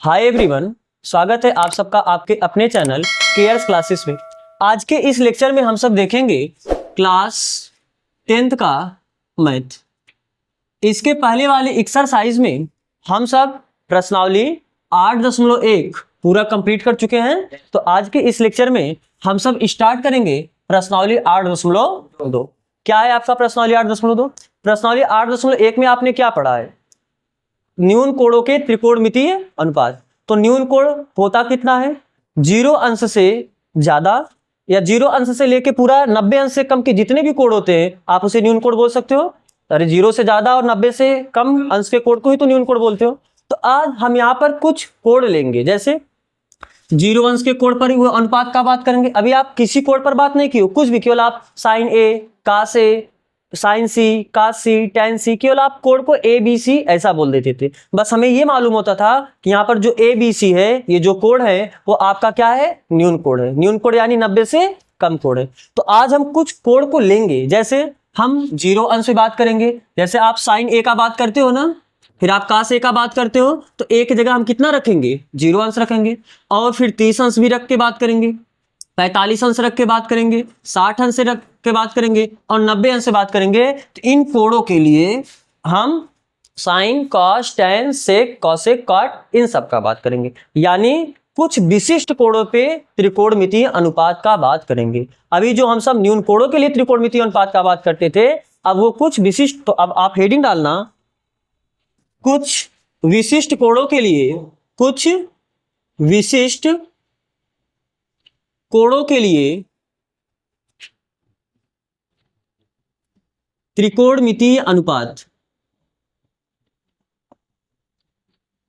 Hi everyone, स्वागत है आप सबका आपके अपने चैनल केयर्स क्लासेस में। आज के इस लेक्चर में हम सब देखेंगे क्लास 10th का मैथ। इसके पहले वाले एक्सरसाइज में हम सब प्रश्नावली 8.1 पूरा कंप्लीट कर चुके हैं। तो आज के इस लेक्चर में हम सब स्टार्ट करेंगे प्रश्नावली 8.2। क्या है आपका प्रश्नावली 8.2? प्रश्नावली 8.1 में आपने क्या पढ़ा है? न्यून कोणों के त्रिकोणमितीय अनुपात। तो न्यून कोण होता कितना है? 0 अंश से ज्यादा या 0 अंश से लेके पूरा 90 अंश से कम के जितने भी कोण होते हैं आप उसे न्यून कोण बोल सकते हो। अरे 0 से ज्यादा और 90 से कम अंश के कोण को ही तो न्यून कोण बोलते हो। तो आज हम यहाँ पर कुछ कोण लेंगे, जैसे 0 अंश के कोण पर वो अनुपात का बात करेंगे। अभी आप किसी कोण पर बात नहीं की हो, कुछ भी, केवल आप साइन ए, कास ए, साइन सी, कास सी, टेन सी, केवल आप कोण को ए बी सी ऐसा बोल देते थे। बस हमें ये मालूम होता था कि यहाँ पर जो ए बी सी है, ये जो कोण है वो आपका क्या है? न्यून कोण है। न्यून कोण यानी 90 से कम कोण है। तो आज हम कुछ कोण को लेंगे, जैसे हम 0 अंश पे बात करेंगे। जैसे आप साइन ए का बात करते हो ना, फिर आप कास ए का बात करते हो, तो ए की जगह हम कितना रखेंगे? 0 अंश रखेंगे। और फिर 30 अंश भी रख के बात करेंगे, 45 अंश रख के बात करेंगे, 60 अंश से रख के बात करेंगे और 90 अंश से बात करेंगे। तो इन कोणों के लिए हम sine, cos, tan, sec, cosec, cot इन सब का बात करेंगे। यानी कुछ विशिष्ट कोणों पे त्रिकोणमितीय अनुपात का बात करेंगे। अभी जो हम सब न्यून कोणों के लिए त्रिकोणमितीय अनुपात का बात करते थे, अब वो कुछ विशिष्ट, तो अब आप हेडिंग डालना, कुछ विशिष्ट कोणों के लिए, कुछ विशिष्ट कोणों के लिए त्रिकोणमितीय अनुपात,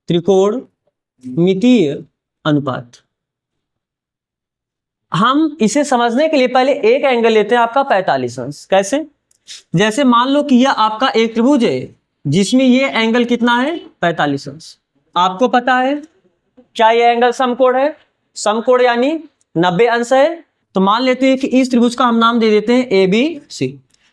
त्रिकोणमितीय अनुपात। हम इसे समझने के लिए पहले एक एंगल लेते हैं आपका 45 अंश। कैसे? जैसे मान लो कि यह आपका एक त्रिभुज है जिसमें ये एंगल कितना है? 45 अंश। आपको पता है क्या यह एंगल समकोण है? समकोण यानी 90 अंश है। तो मान लेते हैं कि इस त्रिभुज का हम नाम दे देते हैं ए बी सी।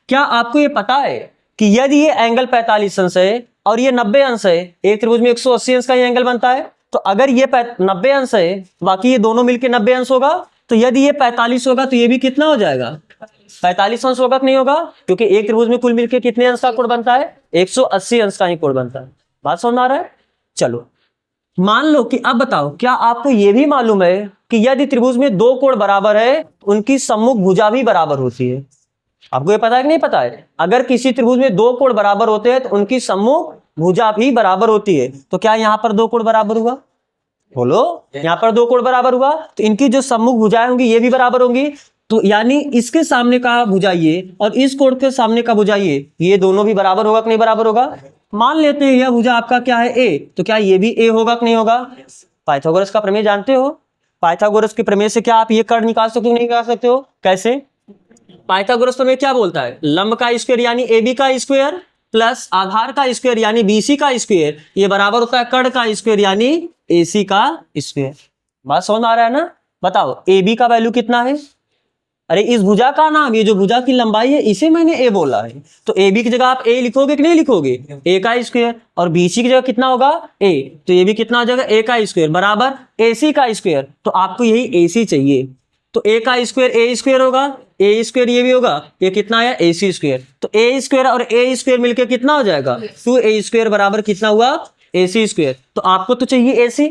क्या आपको ये पता है कि यदि ये एंगल 45 अंश है और ये 90 अंश है, एक त्रिभुज में 180 अंश का ये एंगल बनता है। तो अगर ये 90 अंश है, बाकी ये दोनों मिलके 90 अंश होगा, तो यदि ये 45 होगा तो ये भी कितना हो जाएगा? 45 अंश होगा कि नहीं होगा? क्योंकि एक त्रिभुज में कुल मिलके कितने अंश का कोण बनता है? 180 अंश का ही कोण बनता है। बात समझ आ रहा है? चलो मान लो कि, अब बताओ, क्या आपको यह भी मालूम है कि यदि त्रिभुज में दो कोण बराबर है, उनकी सम्मुख भुजा भी बराबर होती है? आपको ये पता है कि नहीं पता है? अगर किसी त्रिभुज में दो कोण बराबर होते हैं तो उनकी सम्मुख भुजा भी बराबर होती है। तो क्या यहाँ पर दो कोण बराबर हुआ? बोलो, यहाँ पर दो कोण बराबर हुआ तो इनकी जो सम्मुख भुजाएं होंगी ये भी बराबर होंगी। तो यानी इसके सामने का भुजा ये और इस कोण के सामने का भुजा ये दोनों भी बराबर होगा कि नहीं बराबर होगा? मान लेते हैं यह भुजा आपका क्या है? ए। तो क्या ये भी ए होगा कि नहीं होगा? पाइथागोरस का प्रमेय जानते हो? पाइथागोरस के प्रमेय से क्या आप ये कर्ण निकाल सकते हो? नहीं निकाल सकते हो? कैसे? पाइथागोरस प्रमेय क्या बोलता है? लंब का स्क्वायर यानी ए बी का स्क्वायर प्लस आधार का स्क्वायर यानी बी सी का स्क्वायर, ये बराबर होता है कर्ण का स्क्वायर यानी ए सी का स्क्वायर। बात समझ आ रहा है ना? बताओ ए बी का वैल्यू कितना है? अरे इस भुजा का नाम, ये जो भुजा की लंबाई है इसे मैंने ए बोला है। तो ए बी की जगह आप ए लिखोगे कि नहीं लिखोगे? ए का स्क्वायर। और बी सी की जगह कितना होगा? ए। तो ये भी कितना हो जाएगा? ए का स्क्वायर बराबर ए सी का स्क्वायर। तो आपको यही ए सी चाहिए। तो ए का स्क्वायर ए स्क्वायर होगा, ए स्क्वायर ये भी होगा, ये कितना आया? ए सी स्क्वायर। तो ए स्क्वायर और ए स्क्वायर मिलकर कितना हो जाएगा? 2a स्क्वायर बराबर कितना हुआ? ए सी स्क्वायर। तो आपको तो चाहिए ए सी,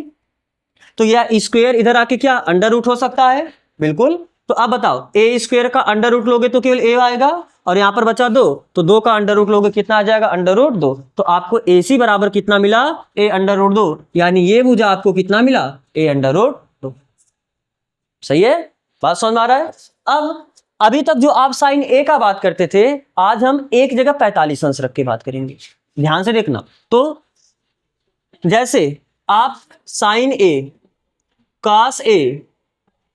तो यह स्क्वायर इधर आके क्या अंडर रूट हो सकता है? बिल्कुल। तो अब बताओ, ए स्क्वायर का अंडर रूट लोगे तो केवल ए आएगा और यहाँ पर बचा 2, तो 2 का अंडर रूट लोगे कितना आ जाएगा? Under root 2। तो आपको ए सी बराबर कितना मिला? A under root 2। यानी ये भुजा आपको कितना मिला? A under root 2। सही है? बात समझ में आ रहा है? अब अभी तक जो आप साइन ए का बात करते थे, आज हम एक जगह 45 अंश रख के बात करेंगे। ध्यान से देखना। तो जैसे आप sine A, cos A,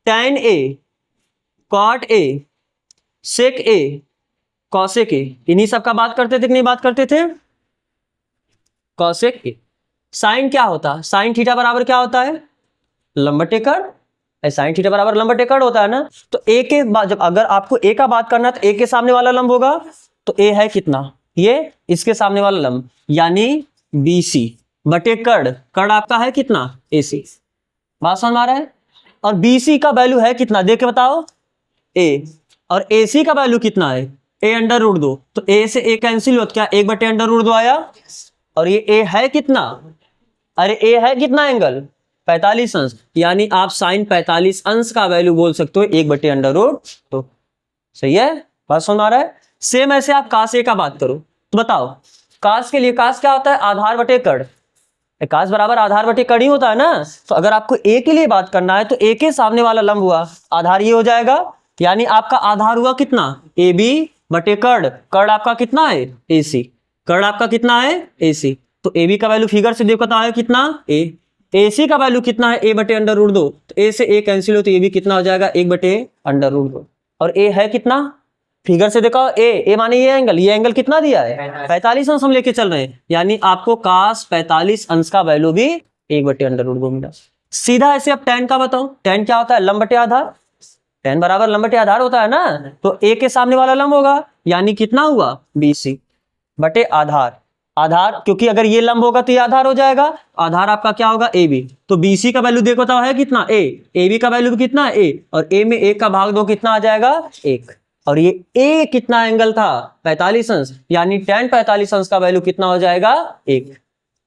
tan A, cot A, sec A, cosec A, इन्हीं सब का बात करते थे कि नहीं बात करते थे? कॉसेक ए। साइन क्या होता? साइन थीटा बराबर क्या होता है? लंबटेकड़। साइन थीटा बराबर लंबटेकड़ होता है ना। तो ए के बाद, जब अगर आपको ए का बात करना है तो ए के सामने वाला लंब होगा, तो ए है कितना? ये इसके सामने वाला लंब यानी बी सी बटे कड़, कड़ आपका है कितना AC, बात समझ में आ रहा है। और BC का वैल्यू है कितना देख के बताओ A, और AC का वैल्यू कितना है A अंडर रूट 2, तो A से A कैंसिल हो तो क्या 1 बटे अंडर रूट 2 आया। और ये A है कितना, अरे A है कितना एंगल 45 अंश, यानी आप साइन 45 अंश का वैल्यू बोल सकते हो 1 बटे अंडर रूट 2। सही है, बात समझ आ रहा है। सेम ऐसे आप कास A का बात करो तो बताओ कास के लिए, कास क्या होता है आधार बटे कड़, कास बराबर आधार बटे कड़ ही होता है ना। तो अगर आपको A के लिए बात करना है तो A के सामने वाला लंब हुआ आधार ये हो जाएगा, यानी आपका आधार हुआ कितना AB बटे कड़, कड़ आपका कितना है AC, कड़ आपका कितना है AC। तो AB का वैल्यू फिगर से देखो तो आया कितना A, AC का वैल्यू कितना है A बटे अंडर रूट 2, तो A से A कैंसिल हो तो AB कितना हो जाएगा 1 बटे अंडर रूट 2। और A है कितना फिगर से देखो A माने ये एंगल कितना दिया है 45 अंश हम लेके चल रहे हैं, यानी आपको कास 45 अंश का वैल्यू भी 1 बटे अंडर रूट 2 मिला। सीधा ऐसे अब tan का बताओ, tan क्या होता है लंब बटे आधार, tan बराबर लंब बटे आधार होता है ना। तो A के सामने वाला लंब होगा यानी कितना हुआ BC बटे आधार, आधार क्योंकि अगर ये लंब होगा तो ये आधार हो जाएगा, आधार आपका क्या होगा AB। तो BC का वैल्यू देखो तो है कितना A, AB का वैल्यू कितना है A, और A में 1 का भाग 2 कितना आ जाएगा 1, और ये A कितना एंगल था 45 अंश, यानी tan 45 अंश का वैल्यू कितना हो जाएगा 1।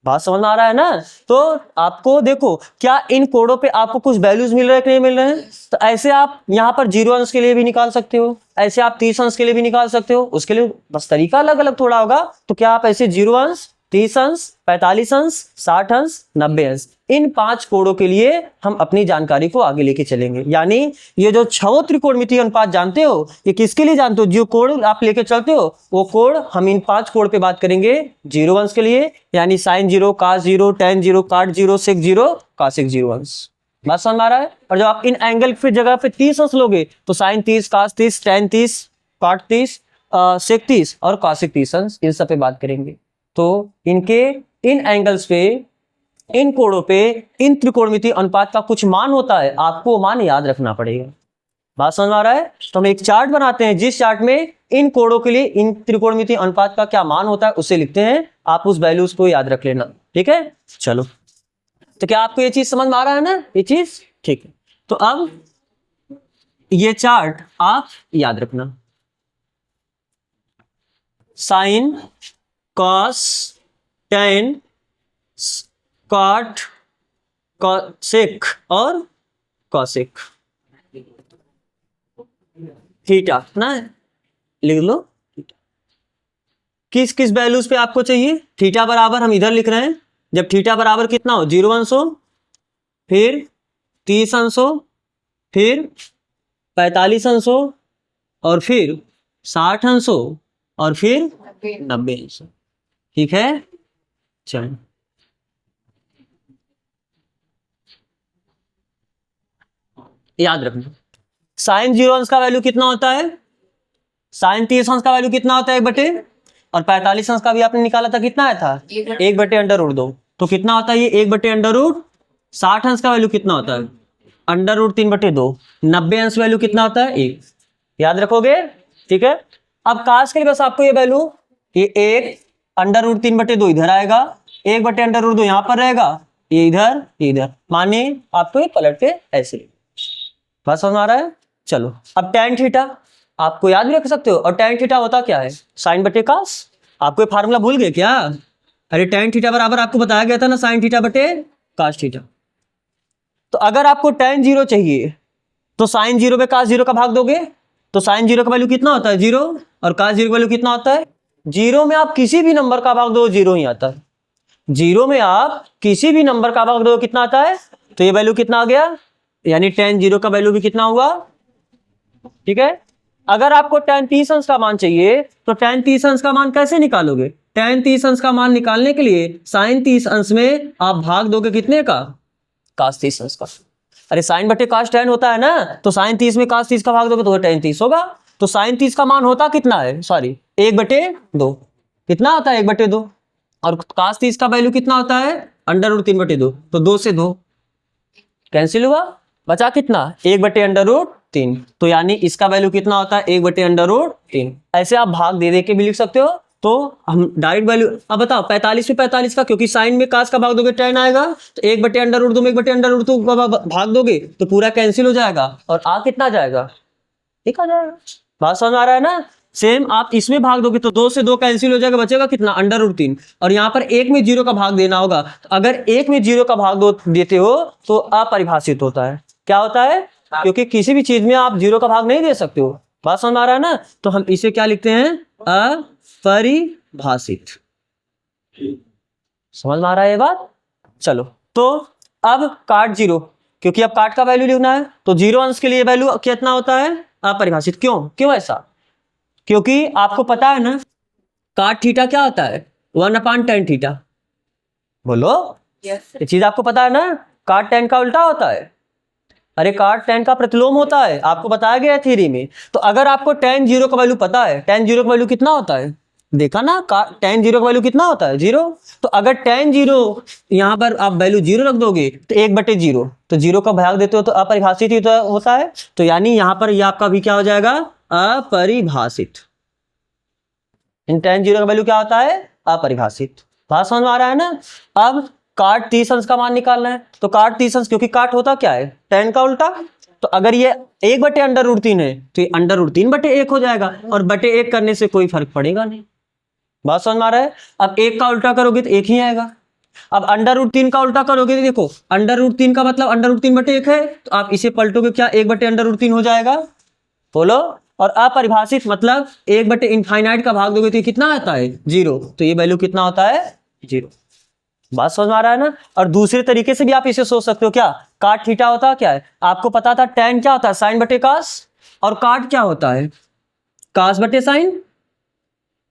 बात समझ में आ रहा है ना। तो आपको देखो क्या इन कोडों पे आपको कुछ वैल्यूज मिल रहे हैं कि नहीं मिल रहे हैं, तो ऐसे आप यहाँ पर 0 अंश के लिए भी निकाल सकते हो, ऐसे आप 30 अंश के लिए भी निकाल सकते हो, उसके लिए बस तरीका अलग अलग थोड़ा होगा। तो क्या आप ऐसे 0 अंश 30 अंश 45 अंश 60 अंश 90 अंश इन 5 कोडों के लिए हम अपनी जानकारी को आगे लेके चलेंगे। यानी ये जो 6 त्रिकोणमितीय अनुपात जानते हो ये किसके लिए जानते हो, जो कोड आप लेके चलते हो वो कोड हम इन 5 कोड पे बात करेंगे 0 अंश के लिए, यानी sign 0 cos 0 tan 0 cot 0 sec 0 cosec 0 अंश। बात समझ में आ रहा है। और जब आप इन एंगल पे जगह पे 30 अंश लोगे तो sign 30 cos 30 tan 30 cot 30 sec 30 और cosec 30 अंश इन सब पे बात करेंगे। तो इनके इन एंगल्स पे इन कोणों पे इन त्रिकोणमितीय अनुपात का कुछ मान होता है, आपको मान याद रखना पड़ेगा। बात समझ में आ रहा है। तो हम एक चार्ट बनाते हैं जिस चार्ट में इन कोणों के लिए इन त्रिकोणमितीय अनुपात का क्या मान होता है उसे लिखते हैं, आप उस वैल्यूज को याद रख लेना। ठीक है चलो, तो क्या आपको ये चीज समझ में आ रहा है ना, ये चीज ठीक है। तो अब ये चार्ट आप याद रखना, sine cos tan cot cosec और कॉसेक थीटा ना, लिख लो किस किस वैल्यूज पे आपको चाहिए। थीटा बराबर हम इधर लिख रहे हैं, जब थीटा बराबर कितना हो 0 अंश हो, फिर 30 अंश हो, फिर 45 अंश हो, और फिर 60 अंश हो, और फिर 90 अंश। ठीक है चलो, याद रखना साइन 0 अंश का वैल्यू कितना होता है, साइन 30 अंश का वैल्यू कितना होता है 1 बटे, और 45 अंश का भी आपने निकाला था कितना आया था 1 बटे अंडर रूट 2, तो कितना होता है ये 1 बटे अंडर रूट। 60 अंश का वैल्यू कितना होता है अंडर रूट 3 बटे 2। 90 अंश वैल्यू कितना होता है 1, याद रखोगे। ठीक है, अब काश के लिए बस आपको ये वैल्यू, ये 1 अंडर रूट 3 बटे 2 इधर आएगा, 1 बटे अंडर रूट 2 यहां पर रहेगा, ये इधर माने आपको ये पलट के ऐसे। बात समझ में आ रहा है। चलो अब tan थीटा आपको याद भी रख सकते हो, और tan थीटा होता क्या है साइन बटे कास। आपको ये फार्मूला भूल गए क्या, अरे tan थीटा बराबर आपको बताया गया था ना साइन थीटा बटे कास थीटा। तो अगर आपको tan 0 चाहिए तो साइन 0 पे कास 0 का भाग दोगे, तो साइन 0 का वैल्यू कितना होता है 0, और कास 0 का वैल्यू कितना होता है 0 में आप किसी भी नंबर का भाग दो 0 ही आता है, 0 में आप किसी भी नंबर का भाग दो कितना आता है, तो ये वैल्यू कितना आ गया, यानी tan 0 का वैल्यू भी कितना हुआ। ठीक है, अगर आपको tan 30 अंश का मान चाहिए तो tan 30 अंश का मान कैसे निकालोगे, tan 30 अंश का मान निकालने के लिए sin 30 अंश में आप भाग दोगे कितने का cos 30 अंश का। अरे साइन बटे cos tan होता है ना, तो sin 30 में cos 30 का भाग दोगे तो tan 30 होगा। तो sin 30 का मान होता कितना है, सॉरी 1 बटे 2, कितना होता है 1 बटे 2, और cos 30 का वैल्यू कितना होता है अंडर रूट 3 बटे 2, तो 2 से 2 कैंसिल हुआ, बचा कितना 1 बटे अंडर रूट 3, तो यानी इसका वैल्यू कितना होता है 1 बटे अंडर रूट 3। ऐसे आप भाग दे दे के भी लिख सकते हो, तो हम डायरेक्ट वैल्यू, अब बताओ 45 में 45 का, क्योंकि साइन में कास का भाग दोगे tan आएगा, तो 1/√2 में 1/√2 का भाग दोगे तो पूरा कैंसिल हो जाएगा और आ कितना जाएगा, एक आ जाएगा। बात समझ आ रहा है ना। सेम आप इसमें भाग दोगे तो 2 से 2 कैंसिल हो जाएगा, बचेगा कितना, √3। और यहाँ पर 1 में 0 का भाग देना होगा, तो अगर 1 में 0 का भाग देते हो तो अपरिभाषित होता है। क्या होता है, क्योंकि किसी भी चीज में आप 0 का भाग नहीं दे सकते हो। बात समझ आ रहा है ना। तो हम इसे क्या लिखते हैं, अपरिभाषित। समझ में आ रहा है ये बात। चलो तो अब काट 0, क्योंकि अब काट का वैल्यू लिखना है, तो 0 अंश के लिए वैल्यू कितना होता है, अपरिभाषित। क्यों ऐसा, क्योंकि आपको पता है ना काट थीटा क्या होता है, 1/tan थीटा। बोलो ये चीज आपको पता है ना, काट tan का उल्टा होता है। अरे काट tan का प्रतिलोम होता है, आपको बताया गया है थ्योरी में। तो अगर आपको tan 0 का वैल्यू पता है, tan 0 का वैल्यू कितना होता है, देखा ना, tan 0 का वैल्यू कितना होता है, 0। तो अगर tan 0 यहाँ पर आप वैल्यू 0 रख दोगे तो 1/0, तो 0 का भाग देते हो तो अपरिभाषित ही होता है। तो यानी यहाँ पर यह आपका भी क्या हो जाएगा, अपरिभाषित। इन tan 0 का वैल्यू क्या होता है, अपरिभाषित। बात समझ में आ रहा है ना। अब काट 30 अंश का मान निकालना है, तो काट 30 अंश, क्योंकि काट होता क्या है, tan का उल्टा। तो अगर ये 1/√3 है तो ये √3/1 हो जाएगा, और बटे 1 करने से कोई फर्क पड़ेगा नहीं। बात समझ में आ रहा है। अब 1 का उल्टा करोगे तो 1 ही आएगा। अब √3 का उल्टा करोगे तो देखो √3 का मतलब √3/1 है, तो आप इसे पलटोगे क्या, 1/√3 हो जाएगा। बोलो। और अपरिभाषित मतलब 1/∞ का भाग दोगे तो कितना आता है, 0। तो ये वैल्यू कितना होता है, 0। बात समझ में आ रहा है ना। और दूसरे तरीके से भी आप इसे सोच सकते हो, क्या काट थीटा होता क्या है, आपको पता था tan क्या होता है, sin/cos, और काट क्या होता है, cos/sin।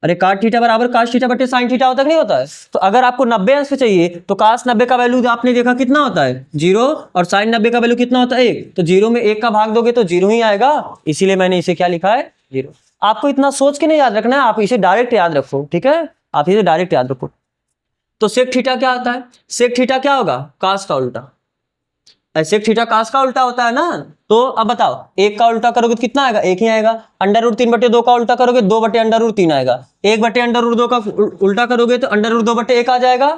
अरे काट थीटा बराबर cos थीटा/sin थीटा होता नहीं होता है। तो अगर आपको 90 अंश चाहिए तो cos 90 का वैल्यू आपने देखा कितना होता है, 0, और sin 90 का वैल्यू कितना होता है, 1। तो 0 में 1 का भाग दोगे तो 0 ही आएगा, इसीलिए मैंने इसे क्या लिखा है, 0। आपको इतना सोच के नहीं याद रखना है, आप इसे डायरेक्ट याद रखो, ठीक है, आप इसे डायरेक्ट याद रखो। तो सेक थीटा क्या होता है, सेक थीटा क्या होगा, कास का उल्टा। सेक थीटा कास का उल्टा होता है ना। तो अब बताओ 1 का उल्टा करोगे तो कितना आएगा, 1 ही आएगा। √3/2 का उल्टा करोगे 2/√3 आएगा। 1/√2 का उल्टा करोगे तो √2/1 आ जाएगा।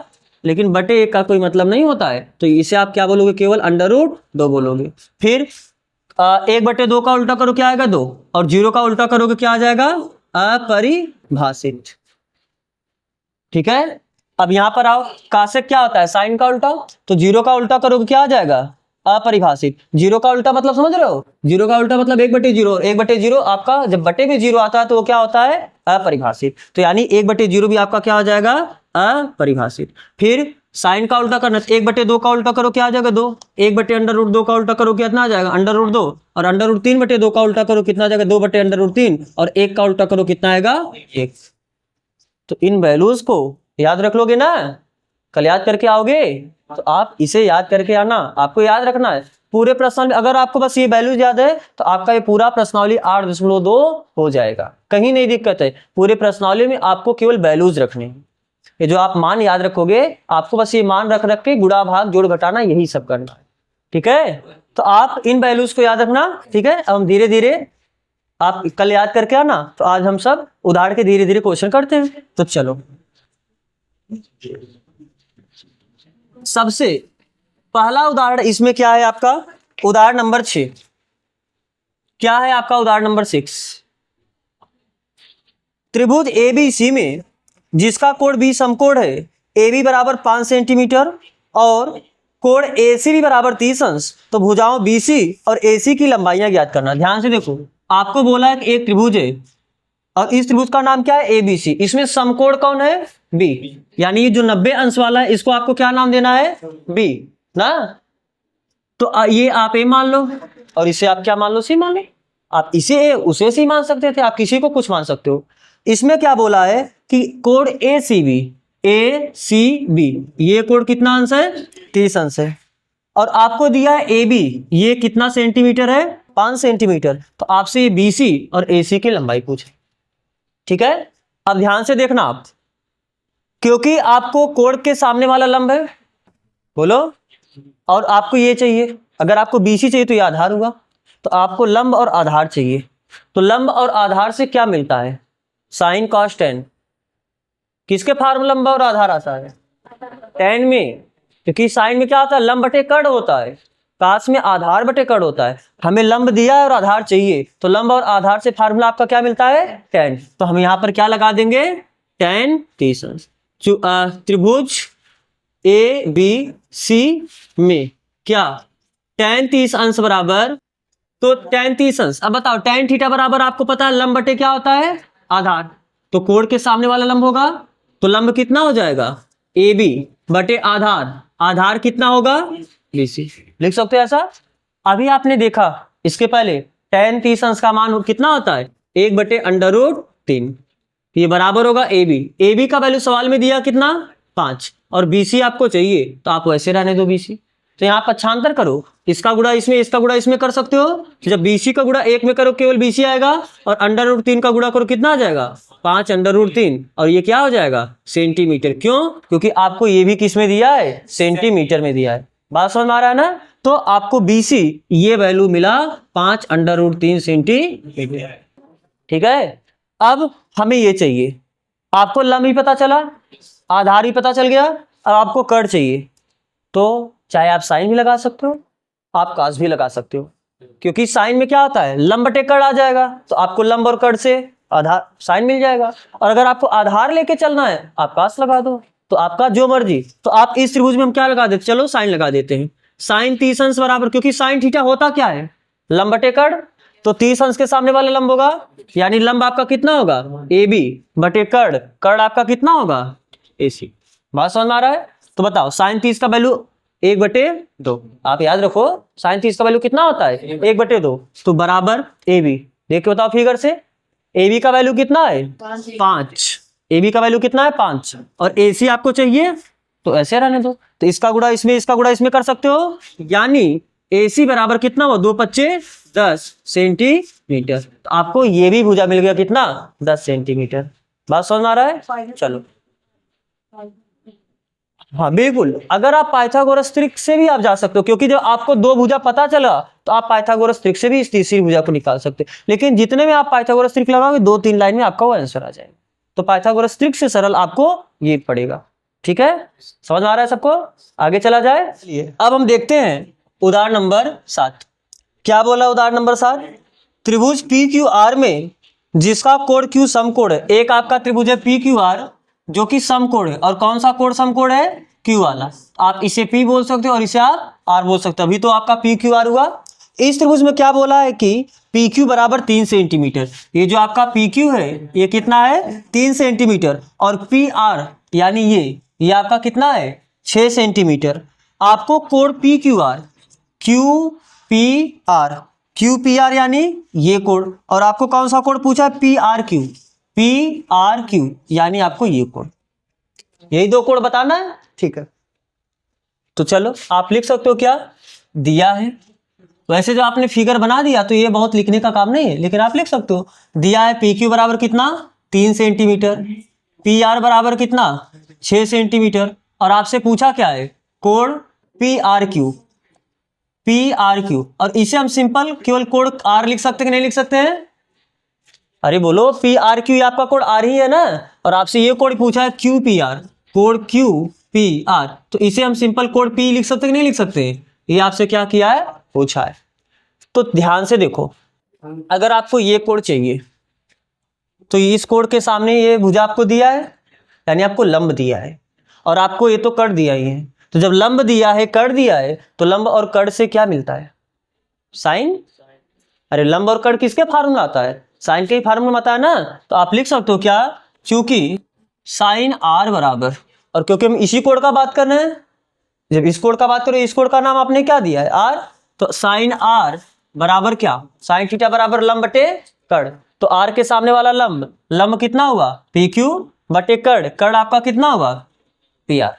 लेकिन /1 का कोई मतलब नहीं होता है, तो इसे आप क्या बोलोगे, केवल √2 बोलोगे। फिर 1/2 का उल्टा करो क्या आएगा, 2, और 0 का उल्टा करोगे क्या आ जाएगा, अपरिभाषित। ठीक है। अब यहां पर आओ, कासेक क्या होता है, साइन का उल्टा। तो 0 का उल्टा करोगे क्या आ जाएगा, अपरिभाषित। 0 का उल्टा मतलब समझ रहे हो, 0 का उल्टा मतलब 1/0, और 1/0 आपका जब बटे में 0 आता है तो वो क्या होता है, अपरिभाषित। तो यानी 1/0 भी आपका क्या हो जाएगा, अपरिभाषित। फिर साइन का उल्टा करना, 1/2 का उल्टा करो क्या आ जाएगा, 2। 1/√2 का उल्टा करो कितना आ जाएगा, √2, और √3/2 का उल्टा करो कितना आ जाएगा, 2/√3, और 1 का उल्टा करो कितना आएगा, 1। तो इन वैल्यूज को याद रख लोगे ना, कल याद करके आओगे तो आप इसे याद करके आना, आपको याद रखना है। पूरे प्रश्नावली अगर आपको बस ये वैल्यूज याद है तो आपका ये पूरा प्रश्नावली 8.2 हो जाएगा, कहीं नहीं दिक्कत है। पूरे प्रश्नावली में आपको केवल वैल्यूज रखने हैं, ये जो आप मान याद रखोगे आपको बस ये मान रख रख के गुणा भाग जोड़ घटाना यही सब करना है, ठीक है। तो आप इन वैल्यूज को याद रखना, ठीक है। अब हम धीरे धीरे, आप कल याद करके आना, तो आज हम सब उदाहरण के धीरे धीरे क्वेश्चन करते हैं। तो चलो सबसे पहला उदाहरण इसमें क्या है आपका, उदाहरण नंबर 6। क्या है आपका उदाहरण नंबर 6, त्रिभुज एबीसी में जिसका कोण बी समकोण है, AB बराबर 5 सेंटीमीटर और कोण AC भी बराबर 30 अंश, तो भुजाओं BC और AC की लंबाइयां ज्ञात करना। ध्यान से देखो, आपको बोला है कि एक त्रिभुज है और इस त्रिभुज का नाम क्या है, ABC। इसमें समकोण कौन है, B, यानी ये जो 90 अंश वाला है इसको आपको क्या नाम देना है, B ना। तो ये आप A मान लो और इसे आप क्या मान लो, C मान लो। आप इसे A उसे C मान सकते थे, आप किसी को कुछ मान सकते हो। इसमें क्या बोला है कि कोण ACB, ये कोण कितना अंश है, 30 अंश है, और आपको दिया है AB, ये कितना सेंटीमीटर है, 5 सेंटीमीटर। तो आपसे BC और AC की लंबाई पूछे, ठीक है। अब ध्यान से देखना आप, क्योंकि आपको कोण के सामने वाला लंब है, बोलो, और आपको ये चाहिए, अगर आपको BC चाहिए तो ये आधार हुआ, तो आपको लंब और आधार चाहिए। तो लंब और आधार से क्या मिलता है, साइन कॉस टेन, किसके फार्मूला लंब और आधार आता है? tan में, क्योंकि साइन में क्या होता है? लंब बटे कर्ण होता है, काश में आधार बटे कर्ण होता है। हमें लंब दिया है और आधार चाहिए, तो लंब और आधार से फार्मूला आपका क्या मिलता है? tan। तो हम यहाँ पर क्या लगा देंगे? tan 30 अंश। त्रिभुज ए बी सी में क्या tan 30 अंश बराबर, तो tan 30 अंश, अब बताओ tan थीटा बराबर आपको पता है लंब बटे क्या होता है? आधार। तो कोण के सामने वाला लंब होगा, तो लंब कितना हो जाएगा? ए बी बटे आधार, आधार कितना होगा? BC। लिख सकते हो ऐसा। अभी आपने देखा इसके पहले tan 30 अंश का मान कितना होता है? 1 बटे √3। ये बराबर होगा ए बी का वैल्यू सवाल में दिया कितना? 5, और BC आपको चाहिए, तो आप वैसे रहने दो BC। तो यहाँ पक्षांतर करो, इसका गुणा इसमें, इसका गुणा इसमें कर सकते हो। जब BC का गुणा 1 में करो केवल BC आएगा, और √3 का गुणा करो कितना आ जाएगा? 5 √3, और ये क्या हो जाएगा? सेंटीमीटर। क्यों? क्योंकि आपको ये भी किस में दिया है? सेंटीमीटर में दिया है। बात समझ में आ रहा है ना? तो आपको BC ये वैल्यू मिला 5 √3 सेंटीमीटर। ठीक है, अब हमें ये चाहिए। आपको लंब ही पता चला, आधार ही पता चल गया, अब आपको कर्ण चाहिए। तो चाहे आप साइन भी लगा सकते हो, आप कास भी लगा सकते हो, क्योंकि साइन में क्या होता है? लंब बटे कर्ण आ जाएगा, तो आपको लंब और कर्ण से आधार साइन मिल जाएगा। और अगर आपको आधार लेके चलना है, आप कास लगा दो, तो आपका जो मर्जी। तो आप इस त्रिभुज में हम क्या लगा देते? चलो साइन लगा देते हैं। साइन 30 अंश बराबर, क्योंकि साइन थीटा होता क्या है? लंब बटे कर्ण, तो 30 अंश के सामने वाला लंब होगा, यानी लंब आपका कितना होगा? AB बटे कर्ण, कर्ण आपका कितना होगा? AC। बात समझ में आ रहा है? तो बताओ साइन 30 का वैल्यू 1/2। आप याद रखो साइन 30 का वैल्यू कितना होता है? 1/2। तो बराबर AB। देख के बताओ फिगर से, AB का वैल्यू कितना है? 5। AB का वैल्यू कितना है? 5, और AC आपको चाहिए, तो ऐसे रहने दो। तो इसका गुणा इसमें, इसका गुणा इसमें कर सकते हो, यानी AC बराबर कितना हुआ? 2 × 10 सेंटीमीटर। तो आपको ये भी भुजा मिल गया कितना? 10 सेंटीमीटर। बात समझ में आ रहा है? चलो, हाँ बिल्कुल। अगर आप पाइथागोरस त्रिक से भी आप जा सकते हो, क्योंकि जब आपको दो भुजा पता चला, तो आप पाइथागोरस त्रिक से भी इस तीसरी भुजा को निकाल सकते हैं। लेकिन जितने में आप पाइथागोरस त्रिक लगाओगे, 2-3 लाइन में आपका वो आंसर आ जाएगा। तो पाइथागोरस त्रिक से सरल आपको ये पड़ेगा। ठीक है, समझ में आ रहा है सबको? आगे चला जाए। अब हम देखते हैं उदाहरण नंबर 7। क्या बोला उदाहरण नंबर 7? त्रिभुज PQR में जिसका कोण Q समकोण है। एक आपका त्रिभुज है PQR जो कि समकोण है, और कौन सा कोण समकोण है? Q वाला। आप इसे P बोल सकते हो और इसे आप R बोल सकते हो। अभी तो आपका PQR हुआ। इस त्रिभुज में क्या बोला है कि PQ बराबर 3 सेंटीमीटर। ये जो आपका PQ है ये कितना है? 3 सेंटीमीटर, और PR यानी ये आपका कितना है? 6 सेंटीमीटर। आपको कोण PQR, QPR यानी ये कोण, और आपको कौन सा कोण पूछा है? PRQ यानी आपको ये कोण। यही दो कोण बताना है। ठीक है, तो चलो आप लिख सकते हो क्या दिया है। वैसे जो आपने फिगर बना दिया तो ये बहुत लिखने का काम नहीं है, लेकिन आप लिख सकते हो। दिया है PQ बराबर कितना? 3 सेंटीमीटर, PR बराबर कितना? 6 सेंटीमीटर, और आपसे पूछा क्या है? कोण PRQ, और इसे हम सिंपल केवल कोण R लिख सकते हैं कि नहीं लिख सकते हैं? अरे बोलो, PRQ आपका कोण R ही है ना, और आपसे ये कोण पूछा है QPR, कोण QPR, तो इसे हम सिंपल कोण P लिख सकते हैं कि नहीं लिख सकते? ये आपसे क्या किया है? पूछा है। तो ध्यान से देखो, अगर आपको ये कोण चाहिए तो इस कोण के सामने ये भुजा आपको दिया है, यानी आपको लंब दिया है, और आपको ये तो कर्ण दिया ही है। तो जब लंब दिया है, कर्ण दिया है, तो लंब और कर्ण से क्या मिलता है? साइन। अरे लंब और कर्ण किसके फार्मूला आता है? साइन के ही फार्मूला आता है ना। तो आप लिख सकते हो क्या? क्योंकि साइन R बराबर, और क्योंकि हम इसी कोण का बात कर रहे हैं, जब इस कोण का बात करो, इस कोण का नाम आपने क्या दिया है? R। तो साइन R बराबर क्या? साइन थीटा बराबर लंब बटे कर्ण। तो R के सामने वाला लंब, लंब कितना हुआ? PQ बटे कर्ण, कर्ण आपका कितना हुआ? PR।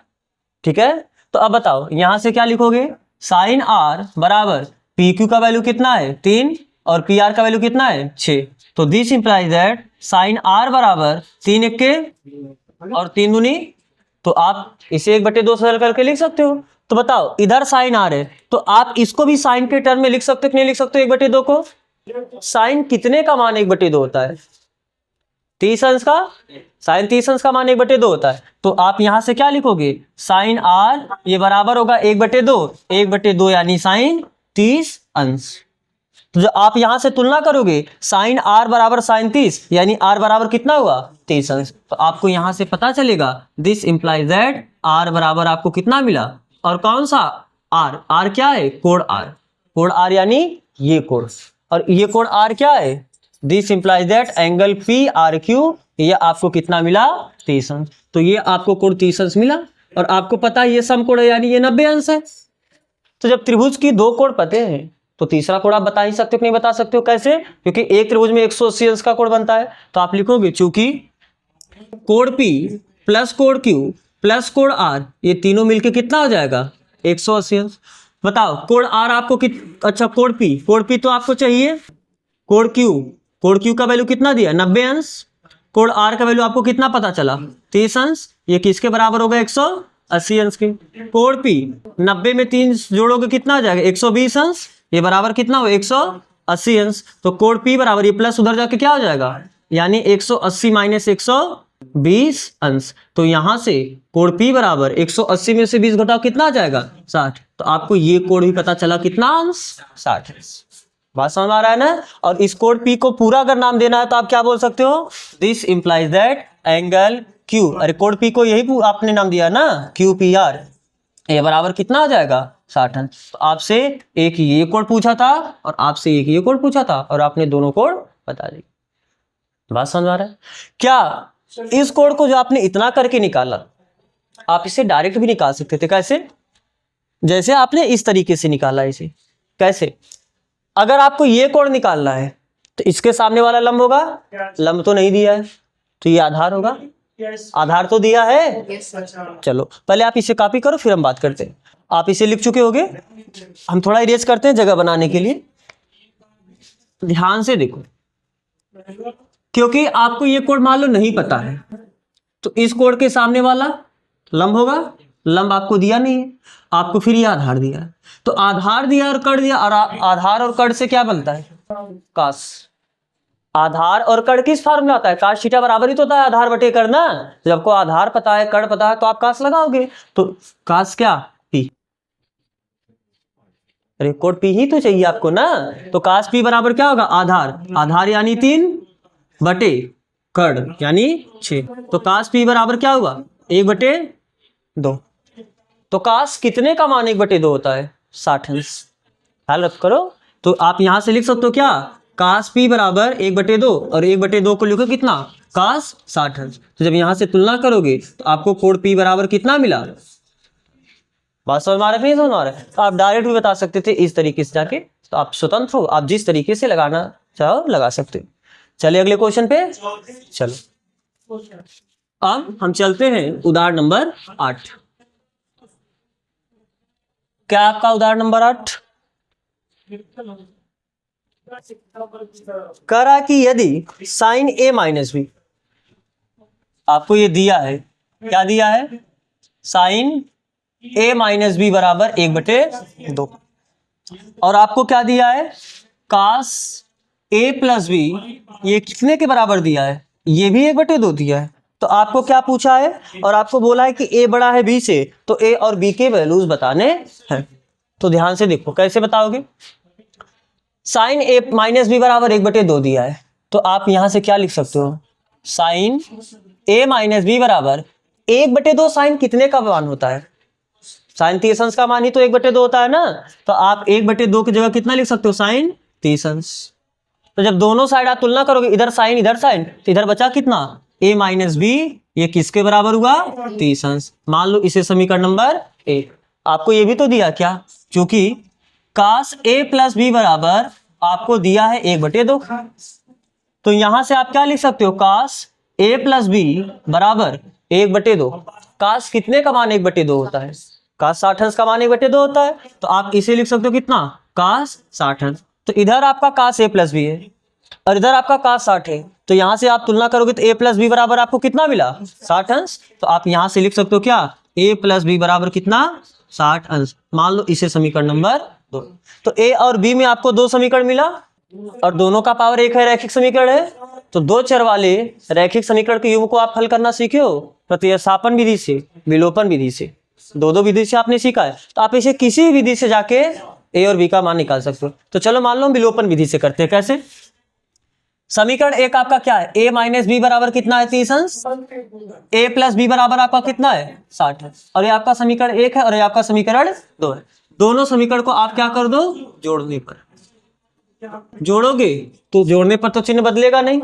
ठीक है, तो अब बताओ यहां से क्या लिखोगे? साइन R बराबर PQ का वैल्यू कितना है? 3, और PR का वैल्यू कितना है? 6। तो this implies that sine R बराबर 3 1 और 3 दूनी, तो आप इसे 1/2 सरल करके लिख सकते हो। तो बताओ इधर साइन R है, तो आप इसको भी साइन के टर्म में लिख सकते हो कि नहीं लिख सकते हो 1/2 को? साइन कितने का मान 1/2 होता है? 30 अंश का, साइन 30 अंश का मान 1/2 होता है। तो आप यहां से क्या लिखोगे, साइन आर ये बराबर होगा 1/2, 1/2 यानी साइन 30 अंश। तो जो आप यहां से तुलना करोगे, साइन आर बराबर साइन 30 यानी आर बराबर कितना हुआ, 30 अंश। तो आपको यहां से पता चलेगा दिस इंप्लाइज दैट आर बराबर आपको कितना मिला, और कौन सा आर, आर क्या है, कोण आर, कोण आर यानी ये कोण, और ये कोण आर क्या है, this implies that angle P R Q, ये आपको कितना मिला, 30 अंश। तो ये आपको कोण 30 अंश मिला, और आपको पता है ये समकोण है यानी ये 90 अंश है। तो जब त्रिभुज की दो कोण पते हैं तो तीसरा कोण आप बता ही सकते हो कि नहीं बता सकते हो, कैसे, क्योंकि एक त्रिभुज में 180 अंश का कोण बनता है। तो आप लिखोगे चूंकि कोण P प्लस कोण Q प्लस कोण R ये तीनों मिलके कितना हो जाएगा, 180 अंश। बताओ कोण R आपको अच्छा कोण P तो आपको चाहिए, कोण Q का वैल्यू कितना दिया, 90 अंश। कोण R का वैल्यू आपको कितना पता चला, 30 अंश। ये किसके बराबर होगा, 180 अंश के। कोण P 90 में 3 जोड़ोगे कितना आ जाएगा, 120 अंश। ये बराबर कितना हो, 180 अंश। तो कोण P बराबर ये प्लस उधर जाके क्या हो जाएगा, यानी 180 माइनस 120 अंश। तो यहां से कोण P बराबर 180 में से 20 घटाओ कितना आ जाएगा, 60। तो आपको ये कोण भी पता चला कितना अंश, 60 अंश। बात समझ आ रहा है ना। और इस कोण P को पूरा अगर नाम देना है तो आप क्या बोल सकते हो, this implies that angle Q, अरे कोण P को यही आपने नाम दिया ना, QPR, ये बराबर कितना हो जाएगा, 60 अंश। तो आपसे एक ये कोण पूछा था और आपसे एक ये कोण पूछा था, और आपने दोनों कोण बता दी। बात समझ आ रहा है क्या। इस कोण को जो आपने इतना करके निकाला, आप इसे डायरेक्ट भी निकाल सकते थे, कैसे, जैसे आपने इस तरीके से निकाला इसे, कैसे, अगर आपको ये कोण निकालना है तो इसके सामने वाला लंब होगा, लंब तो नहीं दिया है, तो ये आधार होगा, आधार तो दिया है। चलो पहले आप इसे कॉपी करो, फिर हम बात करते हैं। आप इसे लिख चुके होगे, हम थोड़ा इरेज करते हैं जगह बनाने के लिए। ध्यान से देखो, क्योंकि आपको ये कोण मान लो नहीं पता है, तो इस कोण के सामने वाला लंब होगा, लंब आपको दिया नहीं है, आपको फिर ये आधार दिया है। तो आधार दिया और कड़ दिया, और आधार और कड़ से क्या बनता है, कास। आधार और कड़ किस फॉर्म में आता है, कास थीटा बराबर ही तो होता है आधार बटे कड़ ना। जब आपको आधार पता है, कड़ पता है, तो आप कास लगाओगे। तो कास क्या, P, अरे कोण P ही तो चाहिए आपको ना। तो कास P बराबर क्या होगा, आधार, आधार यानी 3 बटे कड़ यानी 6। तो कास P बराबर क्या हुआ, 1/2। तो कास कितने का मान 1/2 होता है, 60 अंश। ख्याल रख करो। तो आप यहां से लिख सकते हो क्या, कास P बराबर 1/2, और 1/2 को लिखो कितना, कास 60 अंश। तो जब यहां से तुलना करोगे तो आपको कोण P बराबर कितना मिला। बात समझ में आ रहा है, नहीं समझ में आ रहा है। तो आप डायरेक्ट भी बता सकते थे इस तरीके से जाके, तो आप स्वतंत्र हो, आप जिस तरीके से लगाना चाहो लगा सकते हो। चलिए अगले क्वेश्चन पे चलो। अब हम चलते हैं उदाहरण नंबर 8। क्या आपका उदाहरण नंबर 8 करा कि यदि साइन A माइनस बी, आपको ये दिया है, क्या दिया है, साइन A माइनस बी बराबर 1/2, और आपको क्या दिया है, कास A प्लस बी, ये कितने के बराबर दिया है, ये भी 1/2 दिया है। तो आपको क्या पूछा है, और आपको बोला है कि A बड़ा है B से, तो A और B के वैल्यूज बताने हैं। तो ध्यान से देखो कैसे बताओगे। साइन A माइनस बी बराबर 1/2 दिया है, तो आप यहां से क्या लिख सकते हो, साइन A माइनस बी बराबर 1/2। साइन कितने का मान होता है, साइन 30 अंश का मान ही तो 1/2 होता है ना। तो आप 1/2 की जगह कितना लिख सकते हो, साइन 30 अंश। तो जब दोनों साइड आप तुलना करोगे, इधर साइन तो इधर बचा कितना, A माइनस बी, ये किसके बराबर हुआ, 30 अंश। मान लो इसे समीकरण नंबर 1। आपको ये भी तो दिया क्या, क्योंकि कास A प्लस बी बराबर आपको दिया है 1/2, तो यहां से आप क्या लिख सकते हो, कास A प्लस बी बराबर 1/2। कास कितने का मान 1/2 होता है, कास 60 अंश का मान 1/2 होता है। तो आप इसे लिख सकते हो कितना, कास 60 अंश। तो इधर आपका कास A प्लस बी है और इधर आपका कास 60 है, तो यहां से आप तुलना करोगे तो A प्लस बी बराबर आपको कितना मिला, 60 अंश। तो आप यहां से लिख सकते हो क्या, A प्लस बी बराबर कितना, 60 अंश। मान लो इसे समीकरण नंबर 2। तो A और B में आपको 2 समीकरण मिला, और दोनों का पावर 1 है, रैखिक समीकरण है। तो दो चर वाले रैखिक समीकरण के युग्म को आप हल करना सीखे हो प्रतिस्थापन विधि से, विलोपन विधि से, दो विधि से आपने सीखा है। तो आप इसे किसी भी विधि से जाके ए और बी का मान निकाल सकते हो। तो चलो मान लो हम विलोपन विधि से करते हैं। कैसे? समीकरण एक आपका क्या है? a माइनस बी बराबर कितना है? 30 अंश। a प्लस बी बराबर आपका कितना है? 60 है। और ये आपका समीकरण एक है और ये आपका समीकरण 2 है। दोनों समीकरण को आप क्या कर दो? जोड़ने पर। जोड़ोगे तो जोड़ने पर तो चिन्ह बदलेगा नहीं,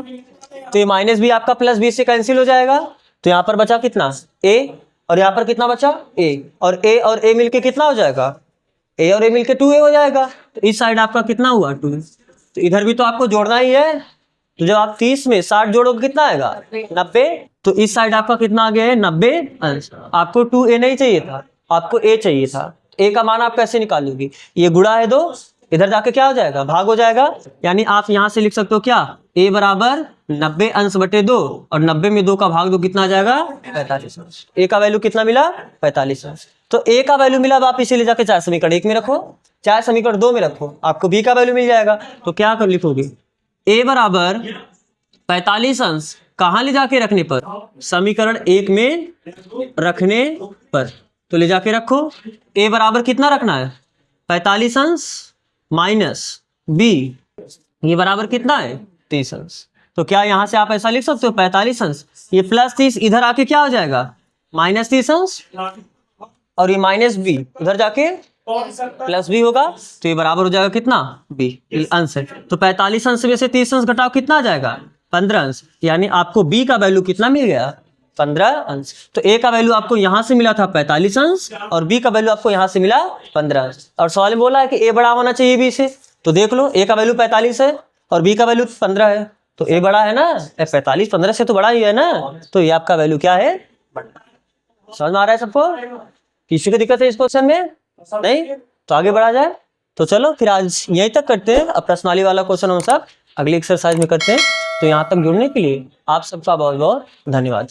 तो ये माइनस बी आपका प्लस बी से कैंसिल हो जाएगा। तो यहाँ पर बचा कितना? a, और यहाँ पर कितना बचा? a, और a मिलके कितना हो जाएगा? a और a मिलके 2a हो जाएगा। तो इस साइड आपका कितना हुआ? 2। तो इधर भी तो आपको जोड़ना ही है। तो जब आप 30 में 60 जोड़ोगे कितना आएगा? 90। तो इस साइड आपका कितना आ गया है? 90 अंश। आपको 2a नहीं चाहिए था, आपको a चाहिए था। a का मान आप कैसे निकालोगे? ये गुणा है 2, इधर जाके क्या हो जाएगा? भाग हो जाएगा। यानी आप यहां से लिख सकते हो क्या? a बराबर 90 अंश बटे 2, और 90 में 2 का भाग 2 कितना आ जाएगा? 45 अंश। a का वैल्यू कितना मिला? 45 अंश। तो a का वैल्यू मिला, अब आप इसे ले जाके चाहे समीकरण 1 में रखो, चाहे समीकरण 2 में रखो, आपको b का वैल्यू मिल जाएगा। तो क्या कर लिखोगे? a बराबर 45 अंश कहाँ ले जाके रखने पर? समीकरण 1 में रखने पर। तो ले जाके रखो। a बराबर कितना रखना है? 45 अंश माइनस b, ये बराबर कितना है? 30 अंश। तो क्या यहाँ से आप ऐसा लिख सकते हो? 45 अंश, ये प्लस 30 इधर आके क्या हो जाएगा? माइनस 30 अंश, और ये माइनस b उधर जाके प्लस b होगा। तो ये बराबर हो जाएगा कितना? b, अंश है। तो 45 अंश में से 30 अंश घटाओ, कितना आ जाएगा? 15 अंश। यानी आपको b का वैल्यू कितना मिल गया? 15 अंश। तो a का वैल्यू आपको यहाँ से मिला था 45 अंश, और b का वैल्यू आपको यहाँ से मिला 15 अंश। और सवाल में बोला है कि a बड़ा होना चाहिए b से, तो देख लो a का वैल्यू 45 है और b का वैल्यू 15 है, तो a बड़ा है ना? 45 15 से तो बड़ा ही है ना, तो ये आपका वैल्यू क्या है? समझ में आ रहा है सबको? किसी को दिक्कत है इस क्वेश्चन में? नहीं? तो आगे बढ़ा जाए। तो चलो फिर आज यहीं तक करते हैं। अब प्रश्नावली वाला क्वेश्चन हम सब अगली एक्सरसाइज में करते हैं। तो यहाँ तक जुड़ने के लिए आप सबका बहुत बहुत धन्यवाद।